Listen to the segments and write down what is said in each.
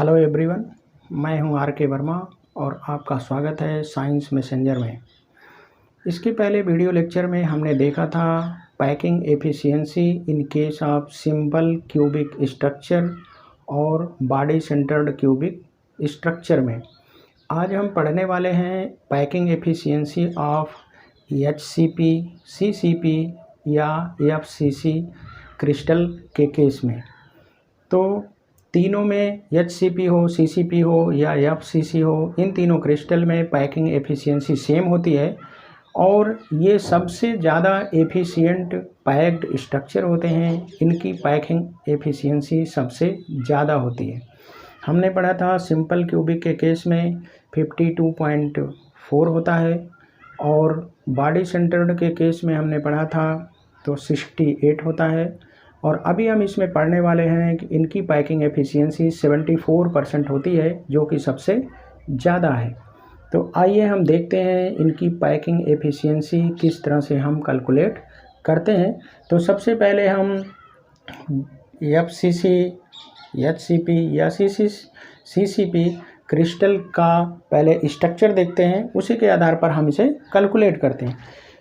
Hello everyone, मैं हूं are के वर्मा और आपका स्वागत है साइंस मैसेंजर में। इसके पहले वीडियो लेक्चर में हमने देखा था packing efficiency in case of simple cubic structure और बॉडी सेंटर्ड क्यूबिक स्ट्रक्चर में। आज हम पढ़ने वाले हैं packing efficiency of HCP, CCP या एफसीसी क्रिस्टल के केस में। तो तीनों में एचसीपी हो, सीसीपी हो या एफसीसी हो, इन तीनों क्रिस्टल में पैकिंग एफिशिएंसी सेम होती है और ये सबसे ज़्यादा एफिशिएंट पैक्ड स्ट्रक्चर होते हैं। इनकी पैकिंग एफिशिएंसी सबसे ज़्यादा होती है। हमने पढ़ा था सिंपल क्यूबिक के केस में 52.4 होता है और बॉडी सेंटर्ड के केस में हमने पढ़ा था तो 68 होता है। और अभी हम इसमें पढ़ने वाले हैं कि इनकी पैकिंग एफिशिएंसी 74% होती है, जो कि सबसे ज़्यादा है। तो आइए हम देखते हैं इनकी पैकिंग एफिशिएंसी किस तरह से हम कैलकुलेट करते हैं। तो सबसे पहले हम एफसीसी, एचसीपी या सीसीपी क्रिस्टल का पहले स्ट्रक्चर देखते हैं, उसी के आधार पर हम इसे कैलकुलेट करते हैं।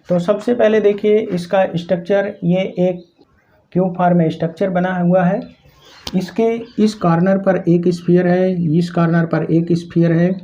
तो सबसे पहले देखिए इसका स्ट्रक्चर, ये एक क्यूब फॉर्म में स्ट्रक्चर बना हुआ है। इसके इस कॉर्नर पर एक स्फीयर है, इस कॉर्नर पर एक स्फीयर है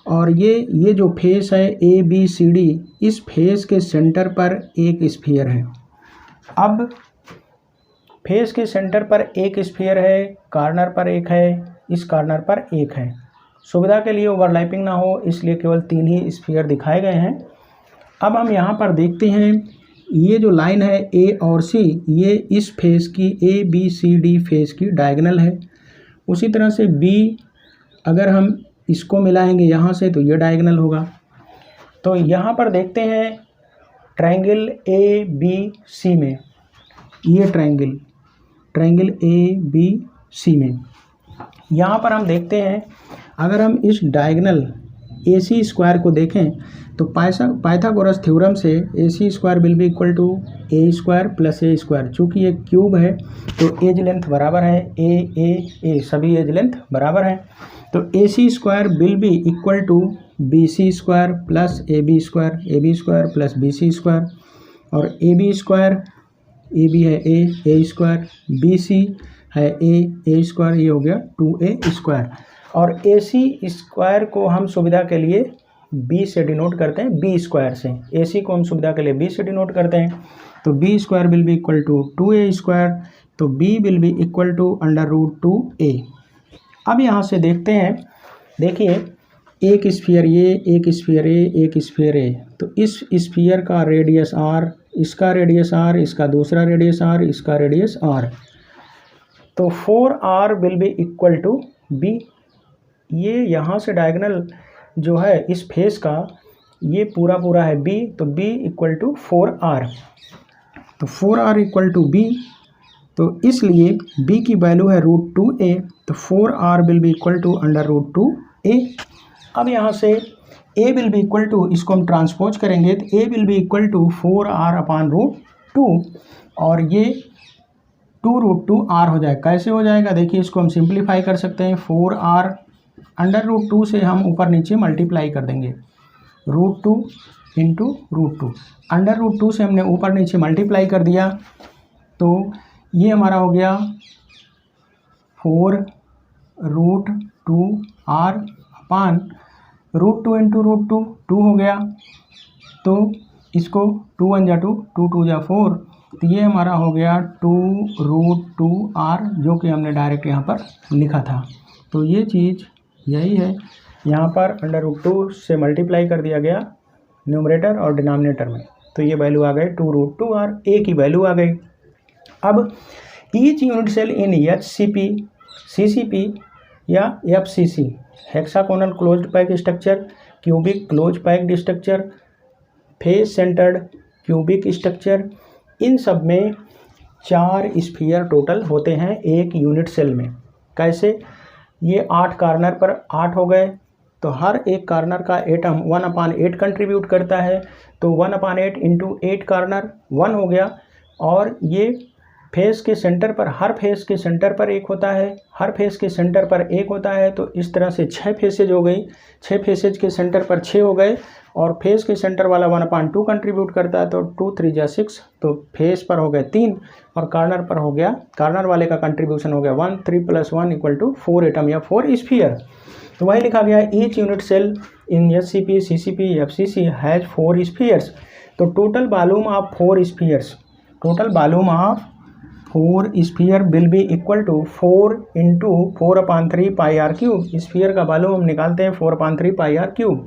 और ये जो फेस है ए बी सी डी, इस फेस के सेंटर पर एक स्फीयर है। अब फेस के सेंटर पर एक स्फीयर है, कॉर्नर पर एक है, इस कॉर्नर पर एक है। सुविधा के लिए ओवरलैपिंग ना हो इसलिए केवल 3 ही स्फीयर दिखाए गए हैं। अब हम यहाँ पर देखते हैं ये जो लाइन है ए और सी, ये इस फेस की A B C D face की डायगोनल है। उसी तरह से बी, अगर हम इसको मिलाएंगे यहाँ से तो ये डायगोनल होगा। तो यहाँ पर देखते हैं ट्रायंगल ए बी सी में, ये ट्रायंगल ए बी सी में यहाँ पर हम देखते हैं, अगर हम इस डायगोनल ए सी स्क्वायर को देखें तो पाइथागोरस थ्योरम से A C square will be equal to A square plus A square. चूँकि ये क्यूब है तो एज लेंथ बराबर है, ए सभी एज लेंथ बराबर है। तो A C square will be equal to B C square plus A B square plus B C square. और A B square, A B है ए स्क्वायर, बी सी है A square, ये हो गया 2a square. और ए C square को हम सुविधा के लिए बी से डिनोट करते हैं, बी स्क्वायर से। ए सी को हम सुविधा के लिए बी से डिनोट करते हैं। तो B square will be equal to 2a square, तो B will be equal to √2a। अब यहाँ से देखते हैं, देखिए एक स्फीयर ये, एक स्फीयर ए, एक स्फीयर ए। तो इस स्फीयर का रेडियस r, इसका रेडियस r, इसका दूसरा रेडियस r, इसका रेडियस r। तो 4r will be equal to b। ये यहाँ से डायगोनल जो है इस फेस का, ये पूरा है b, तो b इक्वल टू 4r। तो 4r इक्वल टू b, तो इसलिए b की वैल्यू है √2a, तो 4r will be equal to √2a। अब यहाँ से a will be equal to, इसको हम ट्रांसपोज करेंगे तो a will be equal to 4r/√2 और ये 2√2r हो जाएगा। कैसे हो जाएगा देखिए, इसको हम सिंप्लीफाई कर सकते हैं। 4r √2 से हम ऊपर नीचे मल्टीप्लाई कर देंगे, √2 इंटू √2। √2 से हमने ऊपर नीचे मल्टीप्लाई कर दिया तो ये हमारा हो गया 4√2r/√2 इंटू √2, 2 हो गया। तो इसको 2 1 जा 2, 2 2 जा 4, तो ये हमारा हो गया 2√2r, जो कि हमने डायरेक्ट यहाँ पर लिखा था। तो ये चीज़ यही है, यहाँ पर √2 से मल्टीप्लाई कर दिया गया न्यूमरेटर और डिनोमिनेटर में, तो ये वैल्यू आ गई 2√2r, a की वैल्यू आ गई। अब each unit cell in HCP, CCP या FCC, hexagonal closed pack structure, cubic close packed structure, face centred cubic structure, इन सब में 4 स्फीयर टोटल होते हैं एक यूनिट सेल में। कैसे? ये 8 कॉर्नर पर 8 हो गए, तो हर एक कॉर्नर का एटम 1/8 कंट्रीब्यूट करता है, तो 1/8 इंटू 8 कॉर्नर 1 हो गया। और ये फेस के सेंटर पर, हर फेस के सेंटर पर एक होता है, हर फेस के सेंटर पर एक होता है। तो इस तरह से 6 फेसेज हो गई, 6 फेसेज के सेंटर पर 6 हो गए, और फेस के सेंटर वाला 1/2 कंट्रीब्यूट करता है, तो 2 3 जा 6, तो फेस पर हो गए 3, और कॉर्नर पर हो गया, कॉर्नर वाले का कंट्रीब्यूशन हो गया 1, 3 + 1 = 4 एटम या 4 स्फीयर। तो वही लिखा गया, each unit cell in HCP, CCP, FCC has 4 spheres. तो total volume of 4 spheres, total volume of 4 sphere will be equal to 4 × 4/3 πr³। Sphere का वॉल्यूम हम निकालते हैं 4/3 πr³।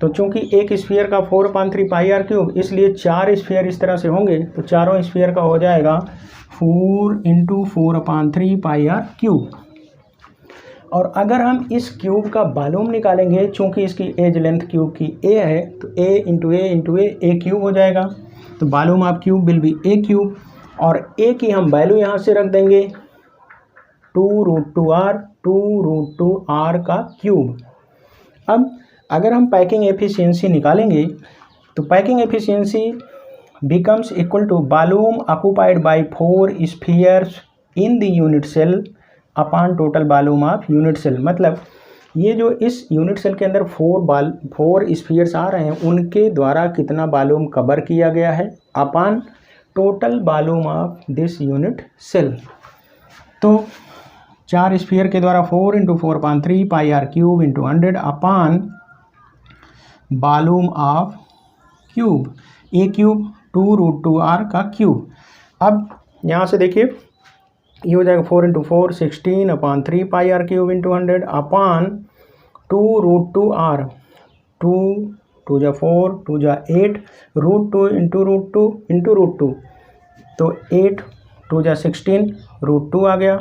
तो चूंकि एक स्फीयर का 4/3 πr³, इसलिए 4 स्फीयर इस तरह से होंगे, तो चारों स्फीयर का हो जाएगा 4 × 4/3 πr³। और अगर हम इस क्यूब का वॉल्यूम निकालेंगे, चूंकि इसकी एज लेंथ क्यूब की a है, तो a × a क्यूब हो जाएगा। तो volume of cube will be a cube, और a की हम वैल्यू यहाँ से रख देंगे 2√2r का क्यूब। अब अगर हम पैकिंग एफिशिएंसी निकालेंगे, तो packing efficiency becomes equal to volume occupied by 4 spheres in the unit cell upon total volume of unit cell. मतलब ये जो इस यूनिट सेल के अंदर 4 स्फीयर्स आ रहे हैं, उनके द्वारा कितना वॉल्यूम कवर किया गया है upon total volume of this unit cell. तो 4 स्फीयर के द्वारा 4 × 4/3 πr³ × 100 upon volume of cube, a cube 2√2r का क्यूब। अब यहाँ से देखिए, ये हो जाएगा 4 × 4 16/3 πr³ × 100 अपॉन 2√2r, 2 × 4 2 × 8 √2 × √2, तो 8 2 × 16 √2 आ गया।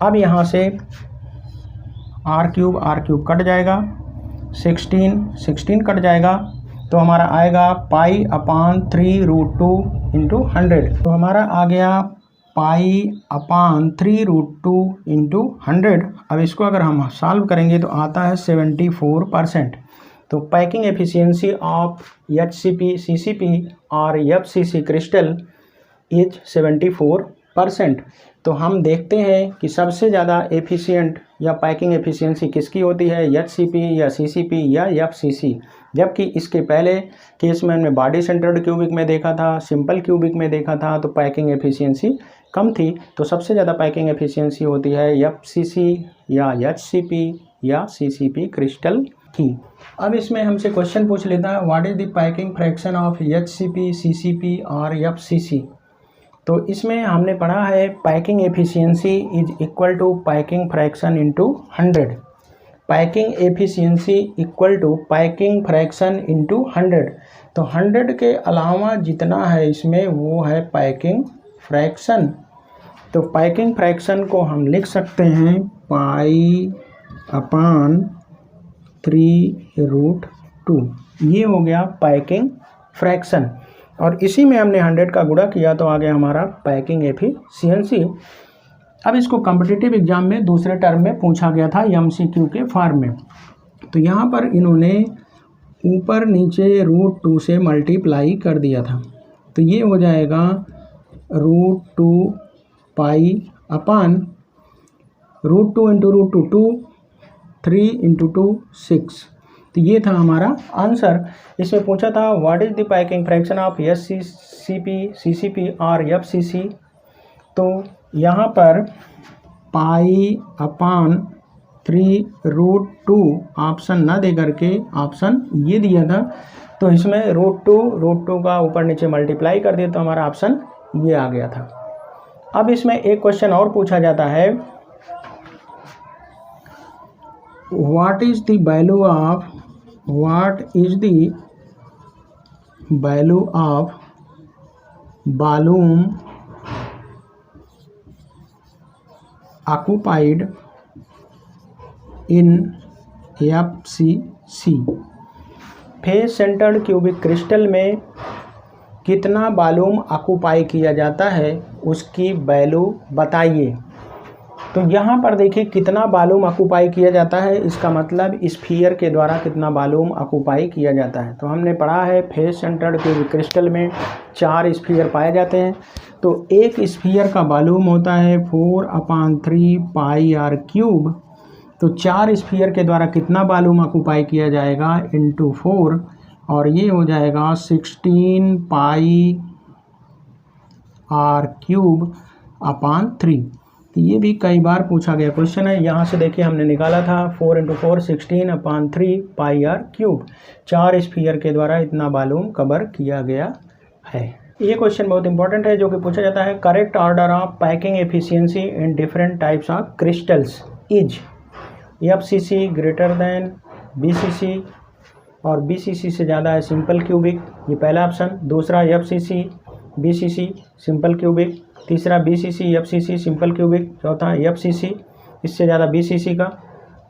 अब यहाँ से r³ कट जाएगा, 16 कट जाएगा, तो हमारा आएगा π/3 √2 × 100। तो हमारा आ गया π/3 √2 × 100। अब इसको अगर हम सॉल्व करेंगे तो आता है 74%। तो packing efficiency of HCP, CCP और FCC क्रिस्टल इज 74%। तो हम देखते हैं कि सबसे ज़्यादा एफिशिएंट या पैकिंग एफिशिएंसी किसकी होती है, HCP या CCP या FCC। जबकि इसके पहले केस में हमने बॉडी सेंटर्ड क्यूबिक में देखा था, सिंपल क्यूबिक में देखा था, तो पैकिंग एफिशिएंसी कम थी। तो सबसे ज़्यादा पैकिंग एफिशिएंसी होती है FCC या HCP या CCP क्रिस्टल की। अब इसमें हमसे क्वेश्चन पूछ लेता है, what is the packing fraction of HCP, CCP और FCC। तो इसमें हमने पढ़ा है packing efficiency is equal to packing fraction into 100। Packing efficiency equal to packing fraction into 100। तो 100 के अलावा जितना है इसमें वो है पैकिंग फ्रैक्शन। तो पैकिंग फ्रैक्शन को हम लिख सकते हैं π/3√2। ये हो गया पैकिंग फ्रैक्शन, और इसी में हमने 100 का गुणा किया तो आ गया हमारा पैकिंग एफिशिएंसी। अब इसको कॉम्पिटिटिव एग्जाम में दूसरे टर्म में पूछा गया था MCQ के फॉर्म में। तो यहाँ पर इन्होंने ऊपर नीचे √2 से मल्टीप्लाई कर दिया था, तो ये हो जाएगा √2 π/√2 × √2 2, 3 × 2 6। तो ये था हमारा आंसर। इसमें पूछा था what is the packing fraction of HCP, CCP और FCC। तो यहाँ पर π/3√2 ऑप्शन ना दे करके ऑप्शन ये दिया था, तो इसमें √2 का ऊपर नीचे मल्टीप्लाई कर दिया तो हमारा ऑप्शन ये आ गया था। अब इसमें एक क्वेश्चन और पूछा जाता है, what is the value of volume occupied in FCC। Face centred cubic crystal में कितना वॉल्यूम ऑक्यूपाई किया जाता है उसकी वैल्यू बताइए। तो यहाँ पर देखिए कितना वॉल्यूम ऑक्यूपाई किया जाता है, इसका मतलब स्फीयर के द्वारा कितना वॉल्यूम ऑक्यूपाई किया जाता है। तो हमने पढ़ा है फेस सेंटर्ड क्यूबिक क्रिस्टल में 4 स्फीयर पाए जाते हैं। तो एक स्फीयर का वॉल्यूम होता है 4/3 पाई आर क्यूब। तो 4 स्फीयर के द्वारा कितना वॉल्यूम ऑक्यूपाई किया जाएगा इंटू 4, और ये हो जाएगा 16 पाई आर क्यूब अपान 3। तो ये भी कई बार पूछा गया क्वेश्चन है। यहाँ से देखिए हमने निकाला था 4 × 4 16/3 पाई आर क्यूब। 4 स्फीयर के द्वारा इतना वॉल्यूम कवर किया गया है। ये क्वेश्चन बहुत इंपॉर्टेंट है जो कि पूछा जाता है correct order of packing efficiency in different types of crystals is FCC greater than BCC और BCC से ज़्यादा है सिंपल क्यूबिक, ये पहला ऑप्शन। दूसरा FCC BCC सिंपल क्यूबिक। तीसरा BCC FCC सिंपल क्यूबिक। चौथा FCC इससे ज़्यादा BCC का,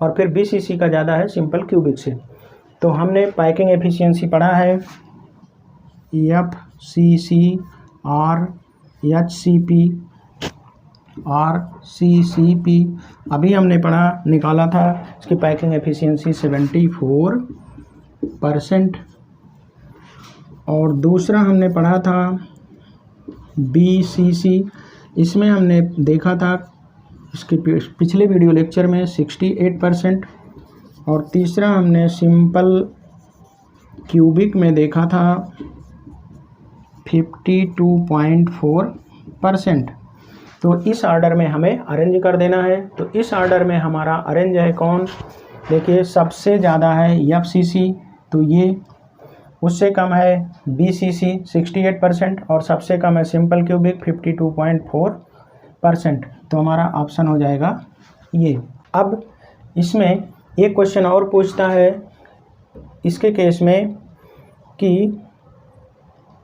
और फिर BCC का ज़्यादा है सिंपल क्यूबिक से। तो हमने पैकिंग एफिशिएंसी पढ़ा है FCC और HCP और CCP। अभी हमने पढ़ा निकाला था इसकी पैकिंग एफिशिएंसी 74%। और दूसरा हमने पढ़ा था BCC, इसमें हमने देखा था इसके पिछले वीडियो लेक्चर में 68%। और तीसरा हमने सिंपल क्यूबिक में देखा था 52.4%। तो इस ऑर्डर में हमें अरेंज कर देना है। तो इस ऑर्डर में हमारा अरेंज है कौन, देखिए सबसे ज़्यादा है FCC, तो ये उससे कम है BCC 68% और सबसे कम है सिंपल क्यूबिक 52.4%। तो हमारा ऑप्शन हो जाएगा ये। अब इसमें एक क्वेश्चन और पूछता है इसके केस में कि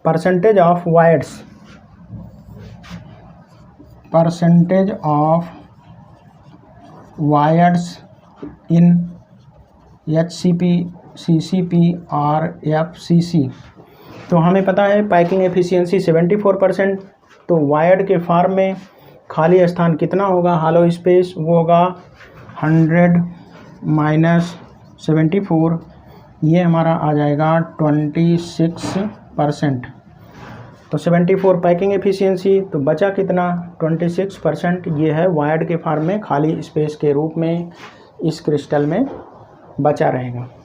percentage of wires in HCP CCP और FCC। तो हमें पता है पैकिंग एफिशिएंसी 74%। तो वायर्ड के फॉर्म में खाली स्थान कितना होगा, हॉलो स्पेस, वो होगा 100 - 74, ये हमारा आ जाएगा 26%। तो 74 पैकिंग एफिशिएंसी, तो बचा कितना 26%, ये है वायर्ड के फॉर्म में खाली स्पेस के रूप में इस क्रिस्टल में बचा रहेगा।